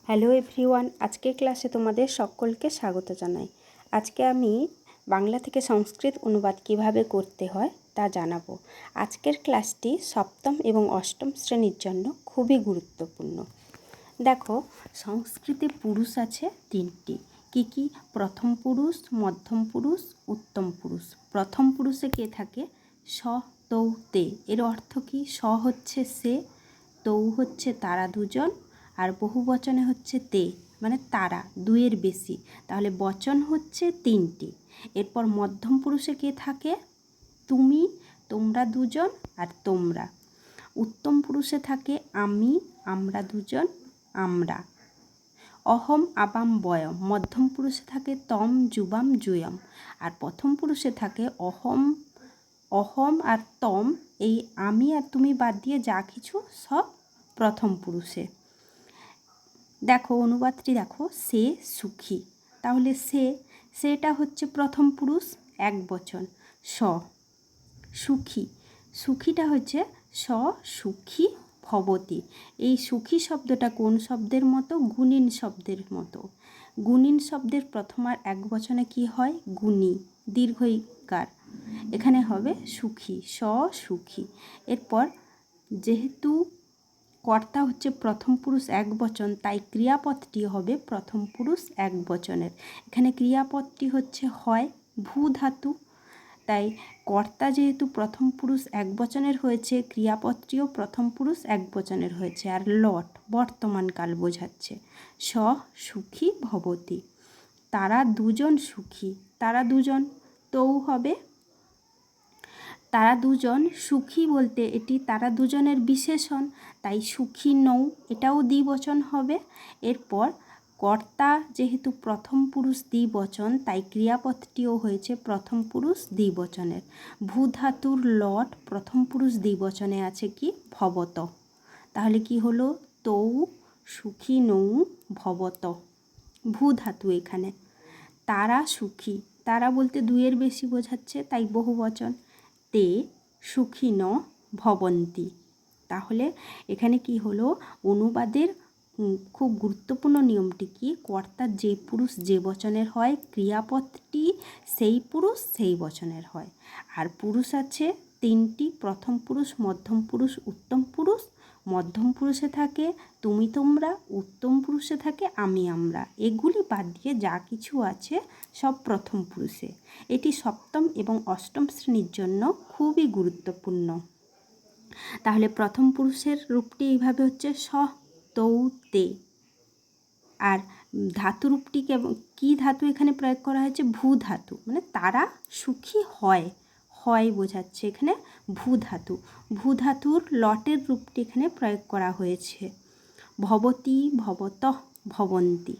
Hello everyone, আজকের ক্লাসে তোমাদের সকলকে স্বাগত জানাই। আজকে আমি বাংলা থেকে সংস্কৃত অনুবাদ কিভাবে করতে হয় তা জানাবো। আজকের ক্লাসটি সপ্তম এবং অষ্টম শ্রেণীর জন্য খুবই গুরুত্বপূর্ণ। দেখো, সংস্কৃতে পুরুষ আছে তিনটি। কি? প্রথম পুরুষ, মধ্যম পুরুষ, উত্তম পুরুষ। প্রথম পুরুষে কে থাকে? স, তৌ, তে। এর অর্থ কি? স হচ্ছে সে, তৌ হচ্ছে তারা দুজন, আর বহু বচনে হচ্ছে তে, মানে তারা, দুইয়ের বেশি। তাহলে বচন হচ্ছে তিনটি। এরপর মধ্যম পুরুষে কে থাকে? তুমি, তোমরা দুজন, আর তোমরা। উত্তম পুরুষে থাকে আমি, আমরা দুজন, আমরা। অহম, আবাম, বয়ম। মধ্যম পুরুষে থাকে তম, যুবাম, জুয়ম। আর প্রথম পুরুষে থাকে অহম আর তম। এই আমি আর তুমি বাদ দিয়ে যা কিছু সব প্রথম পুরুষে। দেখো অনুবাদটি দেখো, সে সুখী। তাহলে সেটা হচ্ছে প্রথম পুরুষ, এক বচন। স, সুখী, সুখীটা হচ্ছে স, সুখী ভবতি। এই সুখী শব্দটা কোন শব্দের মতো? গুণিন শব্দের মতো। গুণিন শব্দের প্রথম আর এক বচনে কি হয়? গুণী, দীর্ঘইকার। এখানে হবে সুখী, স, সুখী। এরপর যেহেতু কর্তা হচ্ছে প্রথম পুরুষ এক বচন, তাই ক্রিয়াপদটি হবে প্রথম পুরুষ এক বচনের। এখানে ক্রিয়াপদটি হচ্ছে হয় ভূ ধাতু, তাই কর্তা যেহেতু প্রথম পুরুষ এক বচনের হয়েছে, ক্রিয়াপদটিও প্রথম পুরুষ এক বচনের হয়েছে। আর লট বর্তমান কাল বোঝাচ্ছে। স, সুখী ভবতি। তারা দুজন সুখী, তারা দুজন, তৌ হবে তারা দুজন। সুখী বলতে এটি তারা দুজনের বিশেষণ, তাই সুখী নৌ, এটাও দ্বিবচন হবে। এরপর কর্তা যেহেতু প্রথম পুরুষ দ্বিবচন, তাই ক্রিয়াপদটিও হয়েছে প্রথম পুরুষ দ্বিবচনের। ভূ ধাতুর লট প্রথম পুরুষ দ্বিবচনে আছে কি? ভবত। তাহলে কি হলো? তৌ সুখী নৌ ভবত। ভূ ধাতু এখানে। তারা সুখী, তারা বলতে দুইয়ের বেশি বোঝাচ্ছে, তাই বহু বচন। তে সুখিন ভবন্তি। তাহলে এখানে কি হলো? অনুবাদের খুব গুরুত্বপূর্ণ নিয়মটি কি? কর্তা যে পুরুষ যে বচনের হয়, ক্রিয়াপদটি সেই পুরুষ সেই বচনের হয়। আর পুরুষ আছে তিনটি, প্রথম পুরুষ, মধ্যম পুরুষ, উত্তম পুরুষ। মধ্যম পুরুষে থাকে তুমি, তোমরা। উত্তম পুরুষে থাকে আমি, আমরা। এগুলি বাদ দিয়ে যা কিছু আছে সব প্রথম পুরুষে। এটি সপ্তম এবং অষ্টম শ্রেণীর জন্য খুবই গুরুত্বপূর্ণ। তাহলে প্রথম পুরুষের রূপটি এইভাবে হচ্ছে স, তৌ, তে। আর ধাতু রূপটি কি ধাতু এখানে প্রয়োগ করা হয়েছে? ভূ ধাতু, মানে তারা সুখী হয়, হয় বোঝাচ্ছে এখানে ভূ ধাতু। ভূ ধাতুর লটের রূপটি এখানে প্রয়োগ করা হয়েছে। ভবতি, ভবতঃ, ভবন্তি।